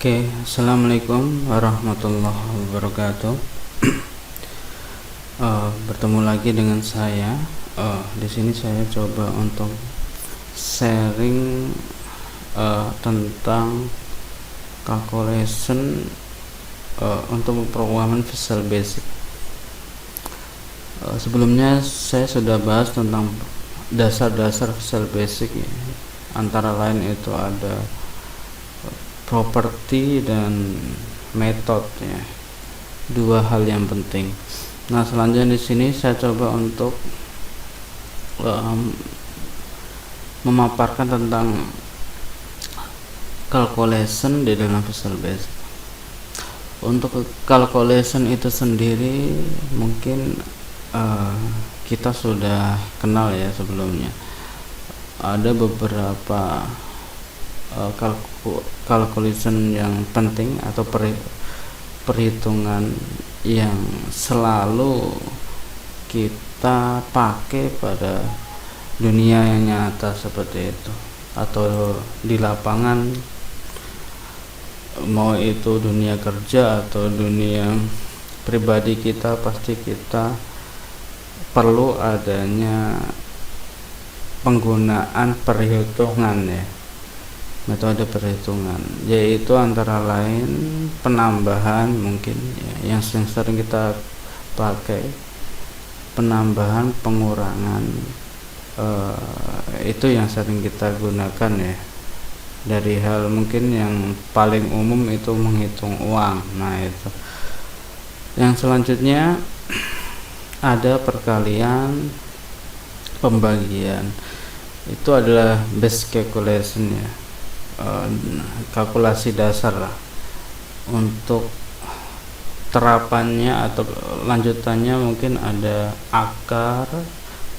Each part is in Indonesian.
Oke, assalamualaikum warahmatullahi wabarakatuh. Bertemu lagi dengan saya. Di sini saya coba untuk sharing tentang calculation untuk pemrograman Visual Basic. Sebelumnya saya sudah bahas tentang dasar-dasar Visual Basic ya. Antara lain itu ada properti dan metode ya, dua hal yang penting. Nah, selanjutnya di sini saya coba untuk memaparkan tentang calculation di dalam Visual Basic. Untuk calculation itu sendiri mungkin kita sudah kenal ya sebelumnya. Ada beberapa calculation yang penting atau perhitungan yang selalu kita pakai pada dunia yang nyata seperti itu, atau di lapangan, mau itu dunia kerja atau dunia pribadi kita, pasti kita perlu adanya penggunaan perhitungan ya, metode perhitungan, yaitu antara lain penambahan mungkin ya, yang sering kita pakai, penambahan, pengurangan, itu yang sering kita gunakan ya. Dari hal mungkin yang paling umum itu menghitung uang. Nah, itu yang selanjutnya ada perkalian, pembagian. Itu adalah base calculation ya, kalkulasi dasar lah. Untuk terapannya atau lanjutannya mungkin ada akar,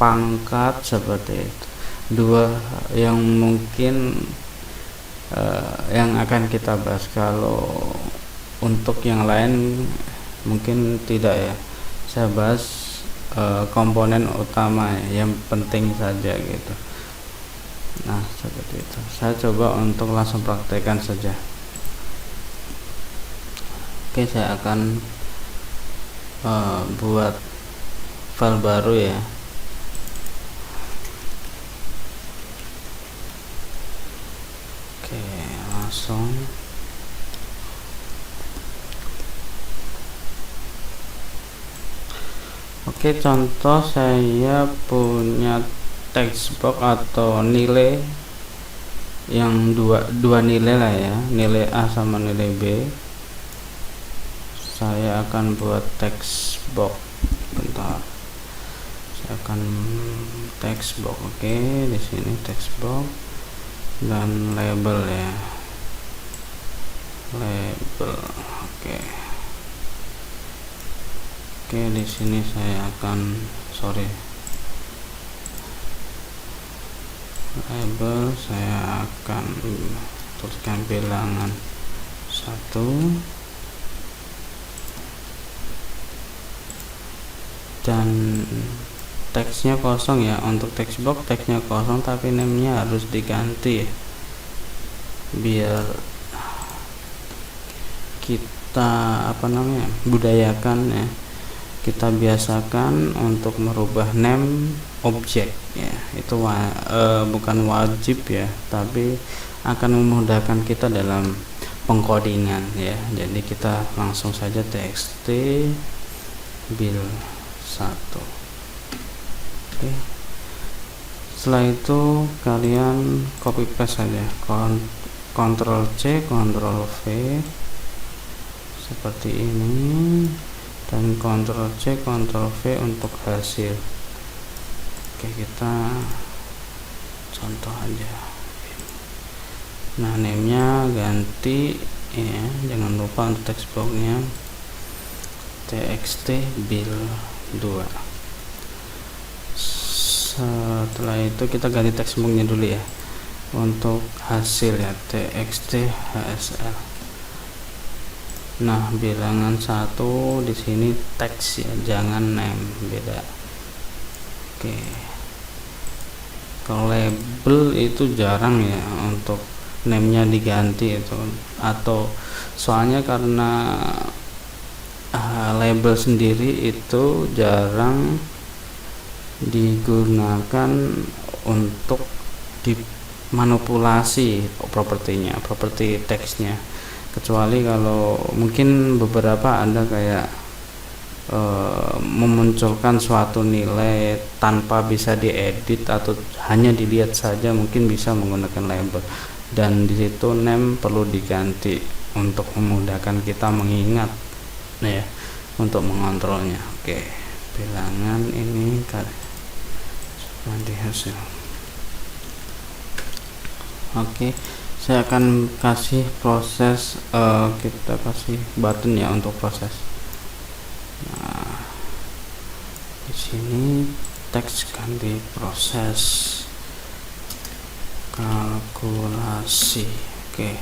pangkat, seperti itu. Dua yang mungkin yang akan kita bahas. Kalau untuk yang lain mungkin tidak ya, saya bahas komponen utama yang penting saja gitu. Nah, seperti itu. Saya coba untuk langsung praktekkan saja. Oke, saya akan buat file baru ya. Oke, langsung. Oke, contoh saya punya textbox atau nilai yang dua nilai lah ya, nilai A sama nilai B. Saya akan buat textbox. Bentar, saya akan textbox. Oke, di sini textbox dan label ya, label. Oke, di sini saya akan label, saya akan tuliskan bilangan 1 dan teksnya kosong ya. Untuk textbox teksnya kosong tapi namanya harus diganti ya, biar kita budayakan ya, kita biasakan untuk merubah name objek ya. Itu bukan wajib ya, tapi akan memudahkan kita dalam pengkodingan ya. Jadi kita langsung saja txt bil 1. Oke. Setelah itu kalian copy paste saja, Ctrl C Ctrl V seperti ini, dan Ctrl C Ctrl V untuk hasil. Oke, kita contoh aja. Nah, namenya ganti ya, jangan lupa untuk textboxnya txt bil 2. Setelah itu kita ganti textboxnya dulu ya, untuk hasil ya, txt hsl. Nah, bilangan 1 di sini teks ya, jangan name, beda. Oke. Kalau label itu jarang ya untuk name-nya diganti itu, atau soalnya karena label sendiri itu jarang digunakan untuk dimanipulasi propertinya, properti teksnya, kecuali kalau mungkin beberapa ada kayak memunculkan suatu nilai tanpa bisa diedit atau hanya dilihat saja, mungkin bisa menggunakan label, dan di situ name perlu diganti untuk memudahkan kita mengingat ya, untuk mengontrolnya. Oke, bilangan ini nanti hasil. Oke, saya akan kasih proses, kita kasih button ya untuk proses. Nah, di sini teks ganti proses kalkulasi. Oke,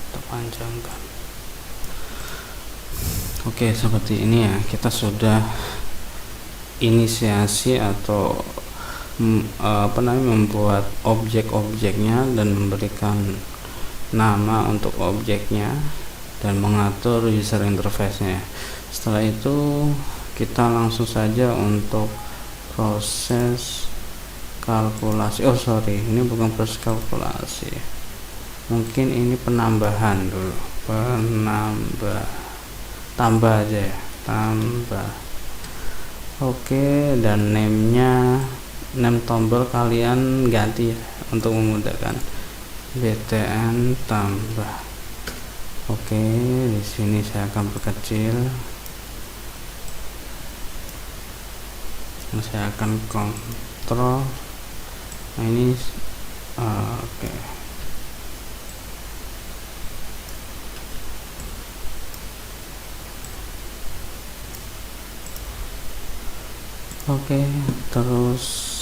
kita panjangkan. Oke, seperti ini ya, kita sudah inisiasi atau membuat objek-objeknya dan memberikan nama untuk objeknya dan mengatur user interface-nya. Setelah itu kita langsung saja untuk proses kalkulasi. Ini bukan proses kalkulasi, mungkin ini penambahan dulu, tambah aja ya, tambah. Oke, dan name tombol kalian ganti ya untuk memudahkan, btn tambah. Oke, di sini saya akan perkecil, saya akan kontrol. Nah ini oke. Oke, terus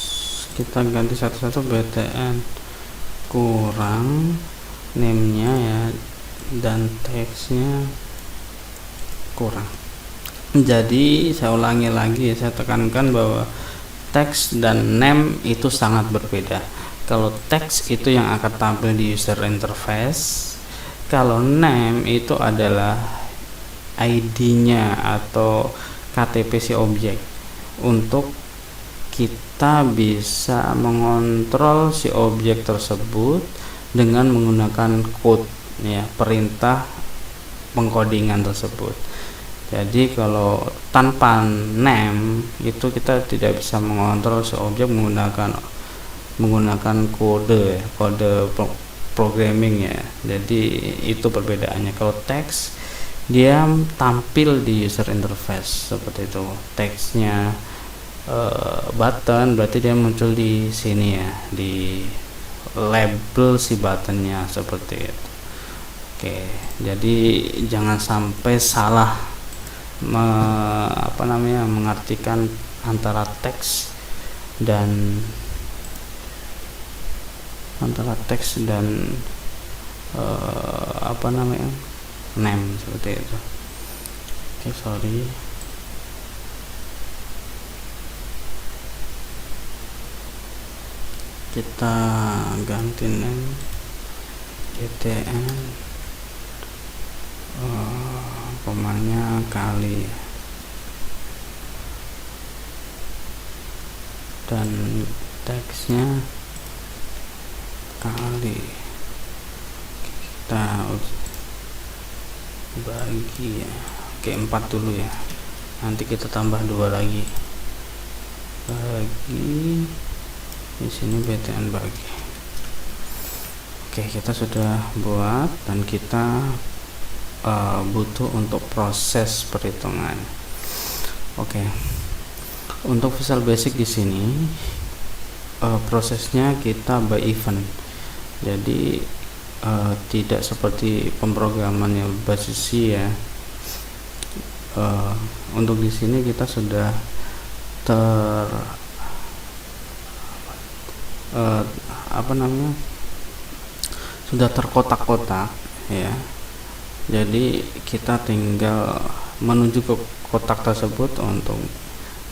kita ganti satu-satu, btn kurang name-nya ya, dan teksnya kurang. Jadi saya ulangi lagi, saya tekankan bahwa teks dan name itu sangat berbeda. Kalau teks itu yang akan tampil di user interface, kalau name itu adalah ID-nya atau KTP si objek, untuk kita bisa mengontrol si objek tersebut dengan menggunakan code ya, perintah pengkodingan tersebut. Jadi kalau tanpa name itu kita tidak bisa mengontrol si objek menggunakan kode programming ya. Jadi itu perbedaannya. Kalau teks dia tampil di user interface seperti itu, teksnya button berarti dia muncul di sini ya, di label si buttonnya seperti itu. Oke, jadi jangan sampai salah mengartikan antara teks dan name seperti itu. Oke, kita ganti name btn komanya kali dan teksnya kali, kita bagi ya. Oke, 4 dulu ya, nanti kita tambah 2 lagi, bagi di sini btn bagi. Oke, kita sudah buat dan kita butuh untuk proses perhitungan. Oke, untuk Visual Basic di sini prosesnya kita by event, jadi tidak seperti pemrograman yang berbasis C ya. Untuk di sini kita sudah sudah terkotak-kotak ya. Jadi kita tinggal menuju ke kotak tersebut untuk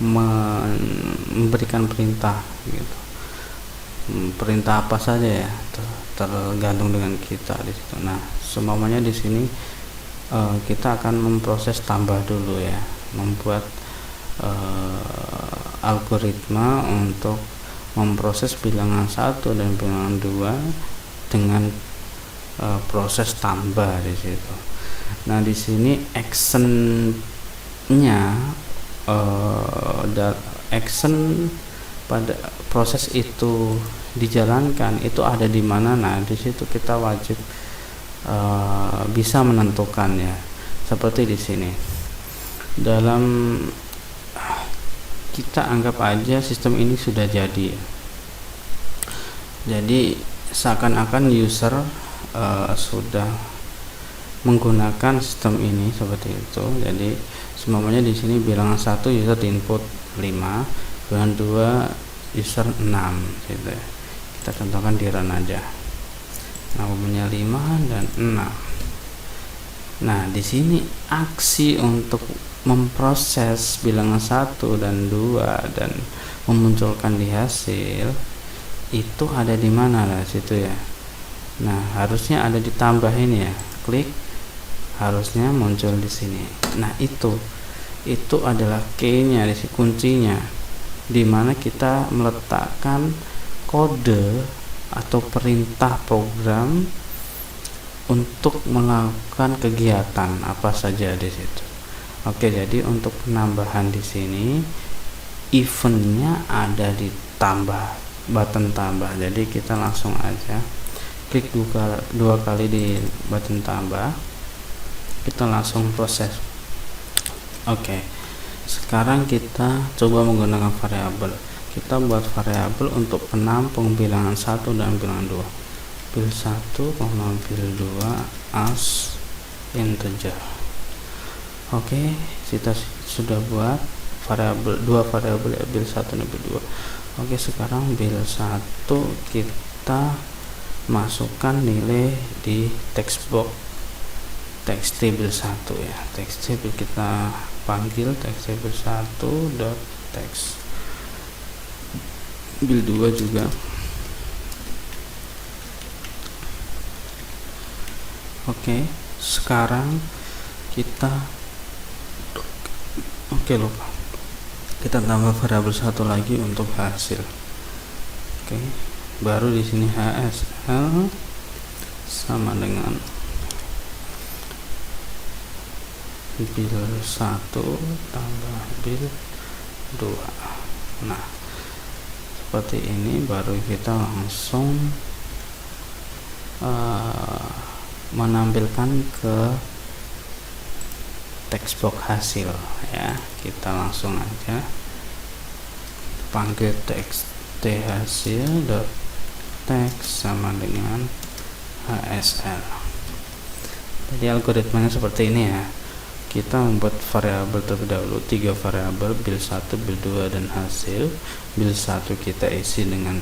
memberikan perintah gitu. perintah apa saja ya, tergantung dengan kita di situ. Nah, semuanya di sini kita akan memproses tambah dulu ya, membuat algoritma untuk memproses bilangan 1 dan bilangan 2 dengan proses tambah di situ. Nah, di sini actionnya action pada proses itu dijalankan itu ada di mana. Nah, di situ kita wajib bisa menentukan ya, seperti di sini. Dalam kita anggap aja sistem ini sudah jadi. Jadi seakan-akan user sudah menggunakan sistem ini seperti itu. Jadi semuanya di sini bilangan 1 user di input 5, bilangan 2 user 6 gitu ya. Kita contohkan di run aja. Nah, umumnya 5 dan 6. Nah, di sini aksi untuk memproses bilangan 1 dan 2 dan memunculkan di hasil itu ada di mana lah situ ya. Nah, harusnya ada ditambah ini ya. Klik, harusnya muncul di sini. Nah, itu adalah key-nya, kuncinya, di mana kita meletakkan kode atau perintah program untuk melakukan kegiatan apa saja di situ. Oke, jadi untuk penambahan di sini eventnya ada di tambah, button tambah. Jadi kita langsung aja klik dua kali di button tambah, kita langsung proses. Oke, sekarang kita coba menggunakan variabel. Kita buat variabel untuk penampung bilangan 1 dan bilangan 2. Bil 1, bil 2 as integer. Oke, kita sudah buat dua variabel ya, bil 1 dan bil 2. Oke, sekarang bil 1 kita masukkan nilai di text box text table 1 ya. Text table kita panggil text table 1 dot text. Bil 2 juga. Oke, sekarang kita lupa. Kita tambah variabel 1 lagi untuk hasil. Oke, baru di sini HSL sama dengan bil 1 tambah bil 2. Nah, seperti ini baru kita langsung menampilkan ke text box hasil ya. Kita langsung aja panggil text hasil dot text sama dengan HSL. Jadi algoritmanya seperti ini ya. Kita membuat variabel terlebih dahulu, 3 variabel, bil 1, bil 2 dan hasil. Bil 1 kita isi dengan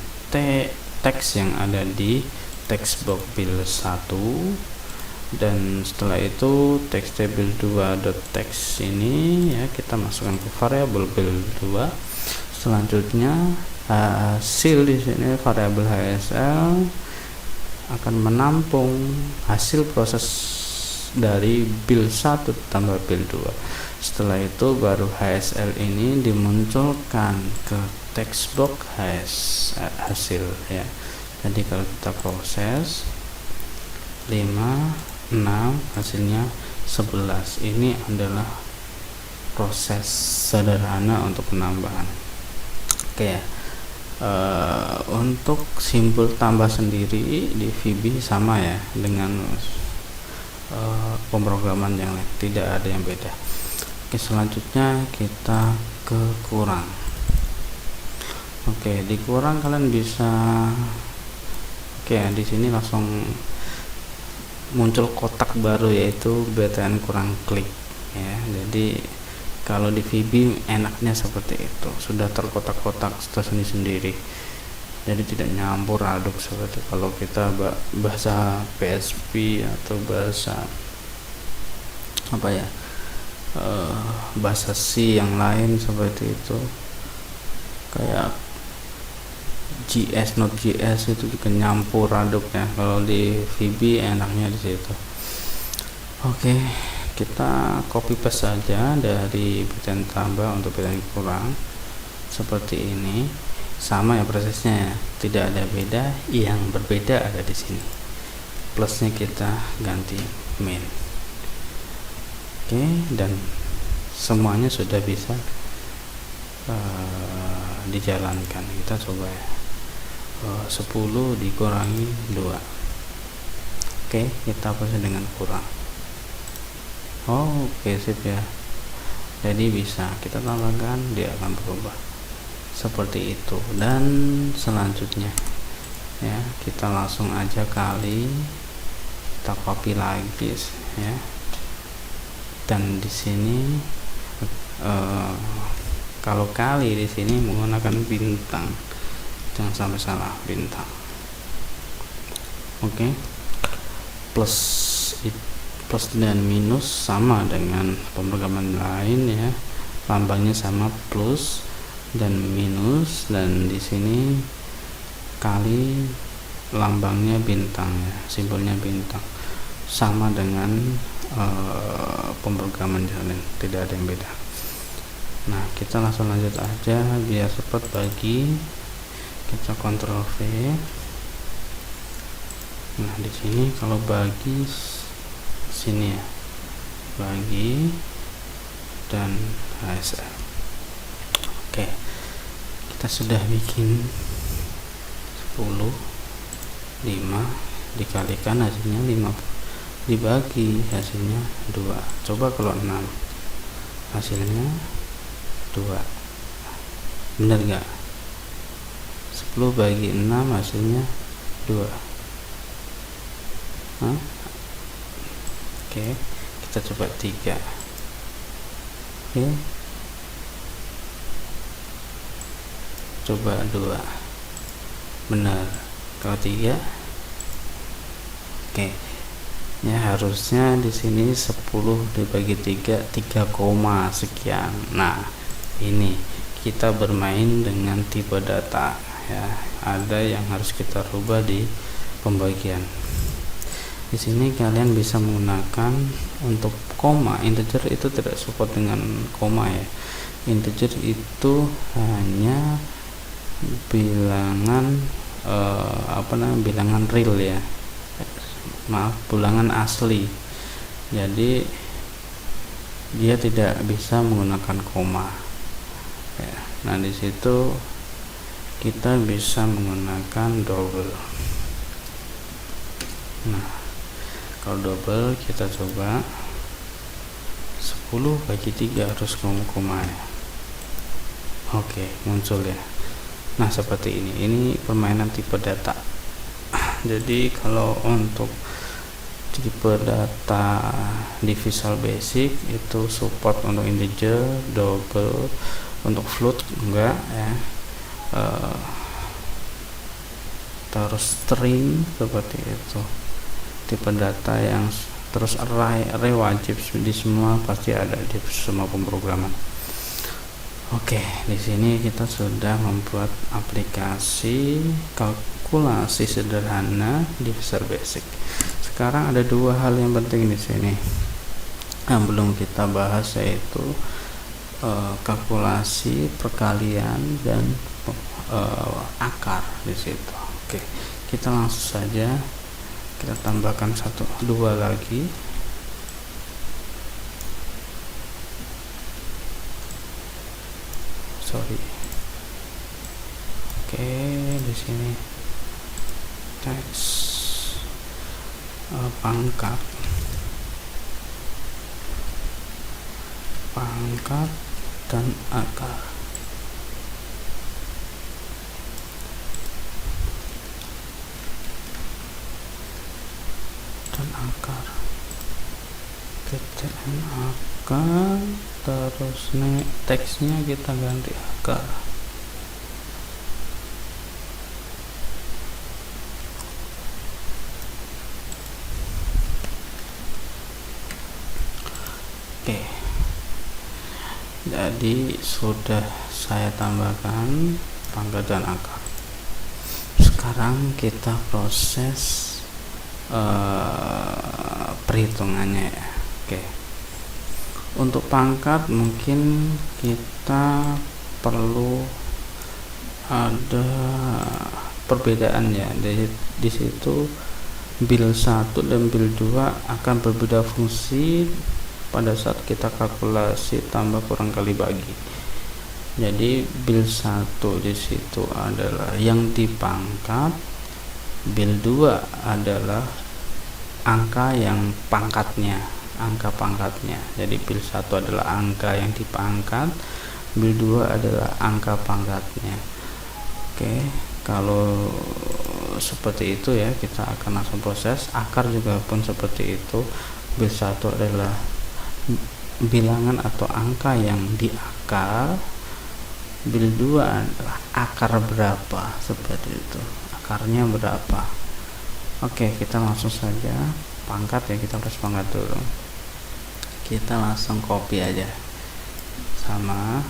teks yang ada di text box bil 1, dan setelah itu text table 2 dot text ini ya kita masukkan ke variabel bil 2. Selanjutnya hasil di sini variabel HSL akan menampung hasil proses dari bil 1 tambah bil 2. Setelah itu baru HSL ini dimunculkan ke text box hasil ya. Jadi kalau kita proses 5, 6 hasilnya 11. Ini adalah proses sederhana untuk penambahan. Oke ya. Untuk simbol tambah sendiri di VB sama ya dengan pemrograman yang lain, tidak ada yang beda. Oke, selanjutnya kita ke kurang. Oke, di kurang kalian bisa di sini langsung muncul kotak baru yaitu BTN kurang klik ya. Jadi kalau di VB enaknya seperti itu, sudah terkotak-kotak tersendiri sendiri. Jadi tidak nyampur aduk seperti kalau kita bahasa PHP atau bahasa bahasa C yang lain seperti itu, kayak JS, Node.js itu juga nyampur aduk ya. Kalau di VB enaknya di situ. Oke, kita copy paste saja dari biten tambah untuk biten kurang seperti ini. Sama ya prosesnya ya, tidak ada beda. Yang berbeda ada di sini. Plusnya kita ganti main. Oke, dan semuanya sudah bisa dijalankan. Kita coba ya. 10 dikurangi 2. Oke, kita proses dengan kurang. Oke, sip ya. Jadi bisa kita tambahkan, dia akan berubah seperti itu. Dan selanjutnya ya, kita langsung aja kali, kita copy lagi ya. Dan di sini kalau kali di sini menggunakan bintang, jangan sampai salah bintang. Oke, plus dan minus sama dengan pemrograman lain ya, lambangnya sama, plus dan minus, dan di sini kali lambangnya bintang ya, simbolnya bintang, sama dengan pemrograman lain, tidak ada yang beda. Nah, kita langsung lanjut aja biar cepat bagi. Kita Ctrl V. Nah, di sini kalau bagi sini ya, bagi dan HSL. Oke, kita sudah bikin 10, 5 dikalikan hasilnya 50, dibagi hasilnya 2. Coba kalau 6 hasilnya 2, bener gak? 10 bagi 6 hasilnya 2. Oke, kita coba 3. Oke, coba 2, benar. Kalau 3, oke ya, harusnya di sini 10 dibagi 3 sekian. Nah, ini kita bermain dengan tipe data ya, ada yang harus kita rubah di pembagian. Di sini kalian bisa menggunakan untuk koma. Integer itu tidak support dengan koma ya. Integer itu hanya bilangan bilangan real ya, maaf, bilangan asli. Jadi dia tidak bisa menggunakan koma ya. Nah, di situ kita bisa menggunakan double. Nah, kalau double kita coba 10 bagi 3 harus koma ya. Oke, muncul ya. Nah, seperti ini permainan tipe data. Jadi kalau untuk tipe data di Visual Basic itu support untuk integer, double, untuk float enggak ya, terus string seperti itu. Tipe data yang terus array wajib di semua, pasti ada di semua pemrograman. Oke, di sini kita sudah membuat aplikasi kalkulasi sederhana di Visual Basic. Sekarang ada 2 hal yang penting di sini yang belum kita bahas, yaitu kalkulasi perkalian dan akar di situ. Oke, kita langsung saja kita tambahkan 2 lagi. Oke, di sini teks pangkat dan akar. PTN akar, terus nih teksnya kita ganti akar. Oke, jadi sudah saya tambahkan pangkat dan akar. sekarang kita proses perhitungannya ya. Oke, untuk pangkat mungkin kita perlu ada perbedaan ya. Di situ bil 1 dan bil 2 akan berbeda fungsi pada saat kita kalkulasi tambah kurang kali bagi. Jadi bil 1 di situ adalah yang dipangkat, bil 2 adalah angka yang pangkatnya, angka pangkatnya. Jadi bil 1 adalah angka yang dipangkat, bil 2 adalah angka pangkatnya. Oke, kalau seperti itu ya, kita akan langsung proses. Akar juga pun seperti itu. Bil 1 adalah bilangan atau angka yang diakar, bil 2 adalah akar berapa, seperti itu, akarnya berapa. Oke, kita langsung saja pangkat ya, kita proses pangkat dulu. Kita langsung copy aja sama.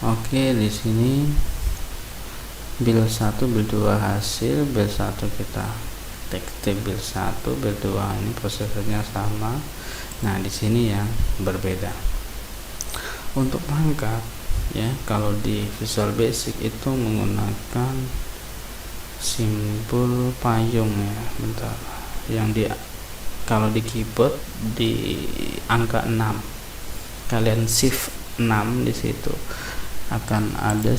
Oke, di sini bil 1 bil 2 hasil, bil 1 kita text bil 1, bil 2 ini prosesornya sama. Nah, di sini yang berbeda. Untuk pangkat ya, kalau di Visual Basic itu menggunakan simbol payung ya. Bentar. Kalau di keyboard di angka 6. Kalian shift 6 di situ akan ada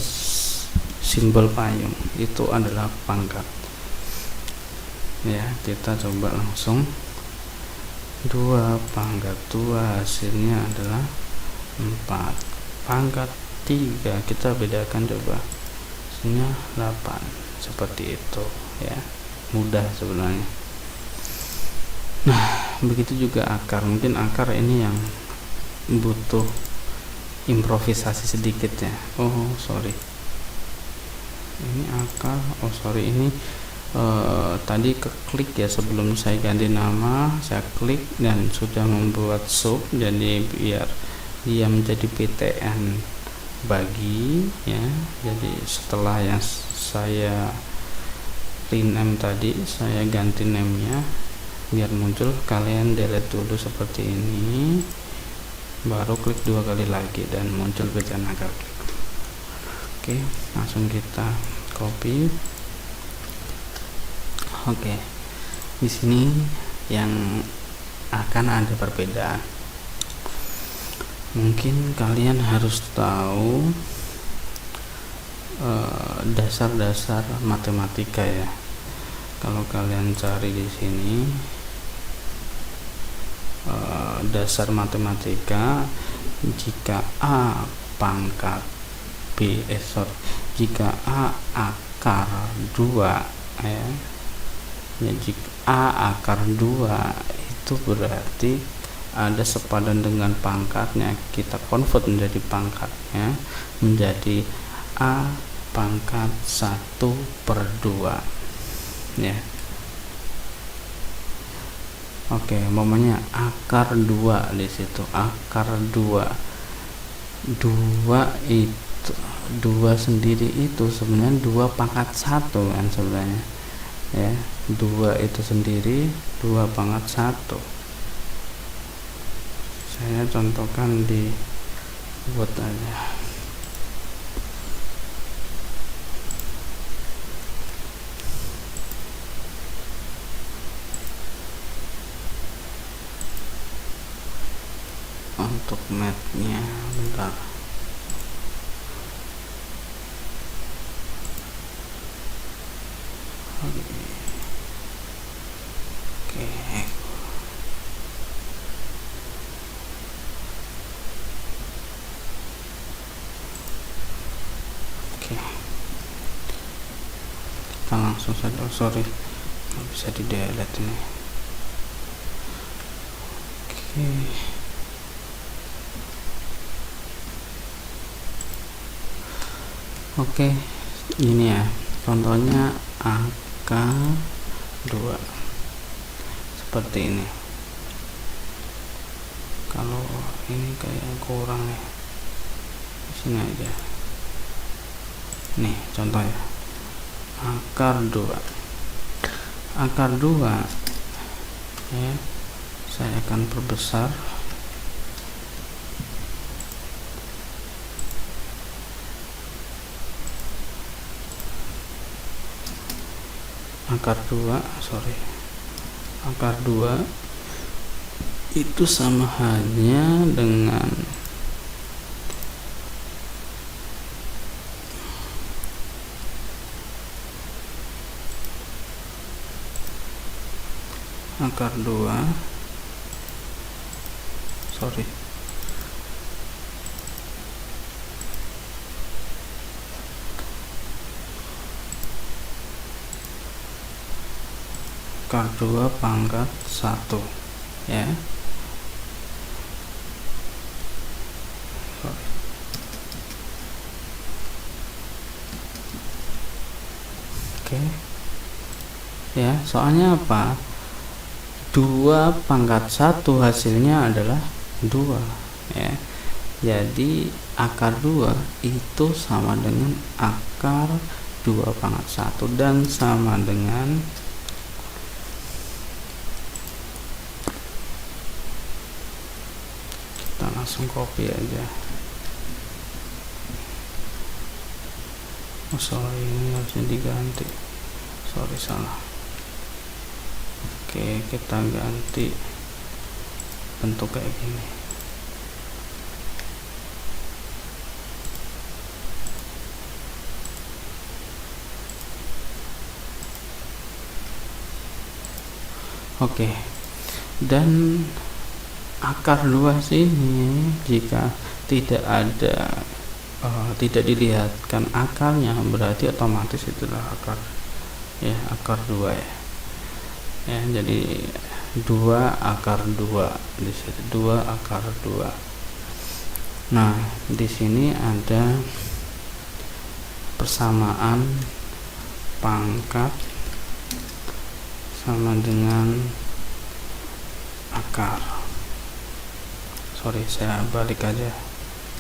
simbol payung. Itu adalah pangkat. Ya, kita coba langsung 2 pangkat 2 hasilnya adalah 4. Pangkat 3 kita bedakan, coba hasilnya 8. Seperti itu ya, mudah sebenarnya. Nah, begitu juga akar. Mungkin akar ini yang butuh improvisasi sedikit ya. Oh sorry, ini akar. Oh sorry, ini tadi keklik ya, sebelum saya ganti nama saya klik dan sudah membuat sub, jadi biar dia menjadi PTN bagi ya. Jadi setelah yang saya rename tadi, saya ganti namenya biar muncul. Kalian delete dulu seperti ini, baru klik 2 kali lagi dan muncul bacaan akar klik. Oke, langsung kita copy. Oke, di sini yang akan ada perbedaan. Mungkin kalian harus tahu dasar-dasar matematika ya. Kalau kalian cari di sini dasar matematika, jika A pangkat B jika A akar 2 ya, jika A akar 2 itu berarti ada sepadan dengan pangkatnya. Kita convert menjadi pangkatnya menjadi A pangkat 1/2 ya. Oke, umpamanya akar 2 di situ, akar 2 itu 2 sendiri itu sebenarnya 2 pangkat 1 kan sebenarnya ya. 2 itu sendiri 2 pangkat 1. Saya contohkan di buat aja. Untuk mapnya bentar. Oke. Kita langsung saja. Oh, sorry, nggak bisa di delete ini. Oke, ini ya contohnya angka 2 seperti ini. Kalau ini kayak kurang ya, sini aja nih contoh ya. akar 2. Akar 2 ya, saya akan perbesar. Akar 2 itu sama halnya dengan akar 2 akar 2 pangkat 1 ya. Oke ya, soalnya apa, 2 pangkat 1 hasilnya adalah 2 ya. Jadi akar 2 itu sama dengan akar 2 pangkat 1 dan sama dengan kita langsung copy aja. Oh sorry, ini harusnya diganti, salah. Oke, kita ganti bentuk kayak gini. Oke, dan akar 2 sini jika tidak ada tidak dilihatkan akarnya, berarti otomatis itulah akar ya, akar 2 ya. Ya, jadi 2 akar 2 di situ, 2 akar 2. Nah, di sini ada persamaan pangkat sama dengan akar. Sorry, saya balik aja.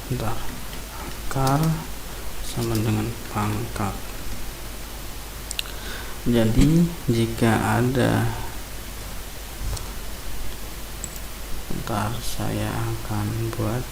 Bentar. Akar sama dengan pangkat. Jadi jika ada, bentar, saya akan buat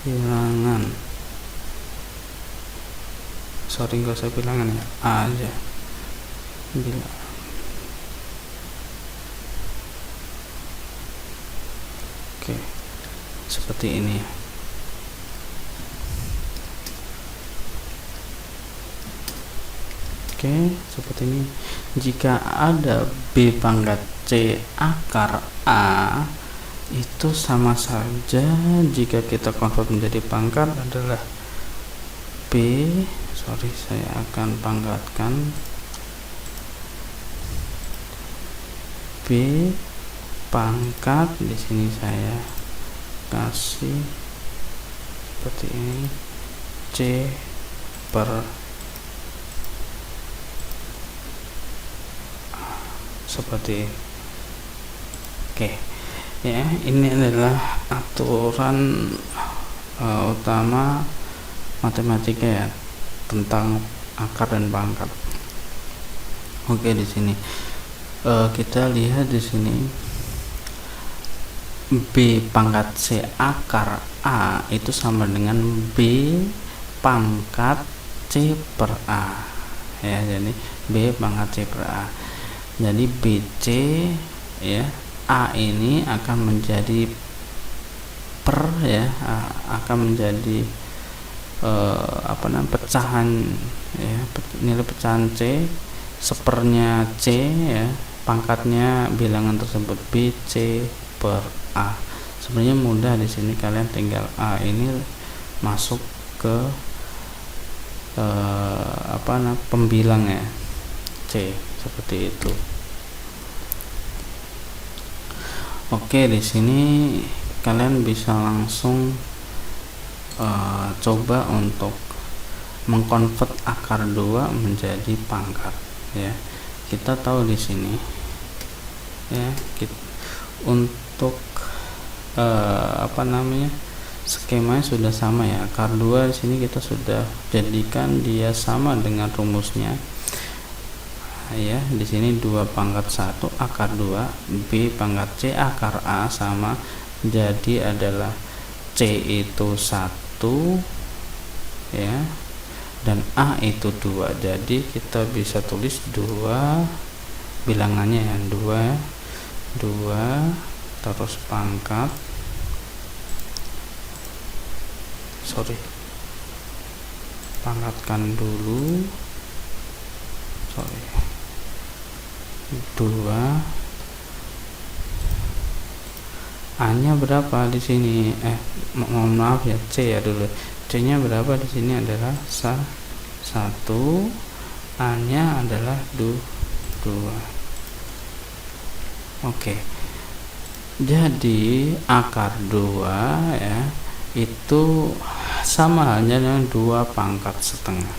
bilangan, nggak usah bilangan ya, A aja, oke, seperti ini ya. Oke, seperti ini. Jika ada B pangkat C akar A, itu sama saja jika kita convert menjadi pangkat adalah B, saya akan pangkatkan B pangkat, di sini saya kasih seperti ini, C per seperti ini. Oke ya, ini adalah aturan utama matematika ya, tentang akar dan pangkat. Oke, di sini kita lihat di sini B pangkat C akar A itu sama dengan B pangkat C per A ya. Jadi B pangkat C per A, jadi BC ya, A ini akan menjadi per ya, akan menjadi pecahan ya, nilai pecahan C, sepernya C ya, pangkatnya bilangan tersebut BC per A. Sebenarnya mudah, di sini kalian tinggal A ini masuk ke pembilang ya, C, seperti itu. Oke, di sini kalian bisa langsung coba untuk mengkonvert akar 2 menjadi pangkat ya. Kita tahu di sini ya, untuk skemanya sudah sama ya. Akar 2 di sini kita sudah jadikan dia sama dengan rumusnya ya. Di sini 2 pangkat 1 akar 2 B pangkat C akar A sama, jadi adalah C itu 1 ya, dan A itu 2. Jadi kita bisa tulis 2 bilangannya ya, 2 terus pangkatkan dulu 2 A nya berapa di sini, mohon maaf ya, C ya dulu. C nya berapa di sini adalah 1, A nya adalah 2. Oke, jadi akar 2 ya itu sama halnya dengan 2 pangkat setengah.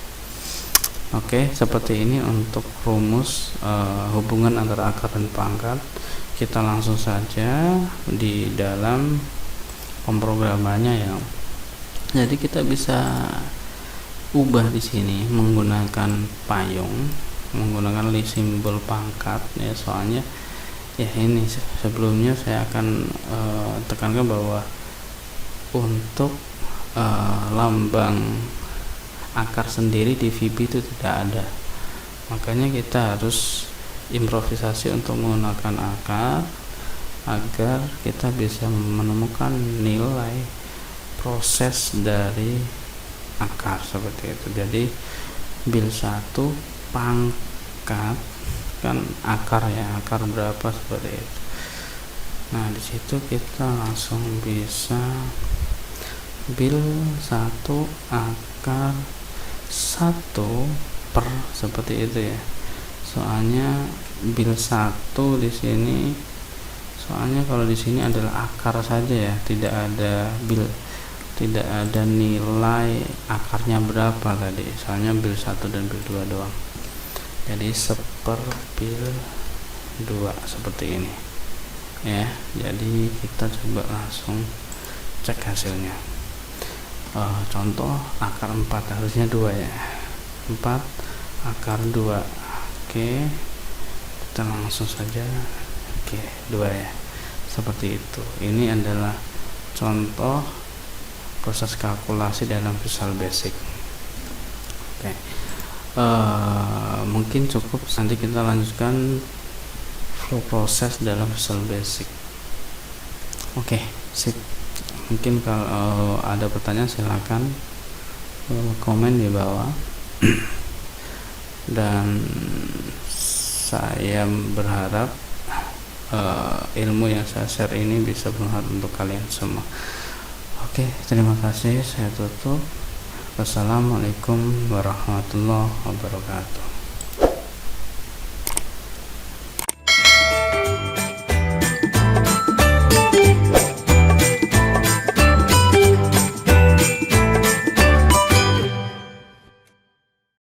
Oke, seperti ini untuk rumus hubungan antara akar dan pangkat. Kita langsung saja di dalam pemrogramannya ya. Jadi kita bisa ubah di sini menggunakan payung, menggunakan simbol pangkat ya. Soalnya ya ini sebelumnya saya akan tekankan bahwa untuk lambang akar sendiri di VB itu tidak ada, makanya kita harus improvisasi untuk menggunakan akar agar kita bisa menemukan nilai proses dari akar seperti itu. Jadi bil 1 pangkat kan akar ya, akar berapa seperti itu. Nah di situ kita langsung bisa bil 1 akar 1 per seperti itu ya. Soalnya bil 1 di sini, soalnya kalau di sini adalah akar saja ya, tidak ada bil, tidak ada nilai akarnya berapa tadi. Soalnya bil 1 dan bil 2 doang. Jadi seper bil 2 seperti ini ya. Jadi kita coba langsung cek hasilnya. Contoh akar 4 harusnya 2 ya, 4 akar 2. Oke, kita langsung saja 2 ya, seperti itu. Ini adalah contoh proses kalkulasi dalam Visual Basic. Oke, mungkin cukup, nanti kita lanjutkan flow proses dalam Visual Basic. Oke, sip. Mungkin kalau ada pertanyaan silakan komen di bawah. Dan saya berharap ilmu yang saya share ini bisa bermanfaat untuk kalian semua. Oke, terima kasih. Saya tutup. Wassalamualaikum warahmatullahi wabarakatuh.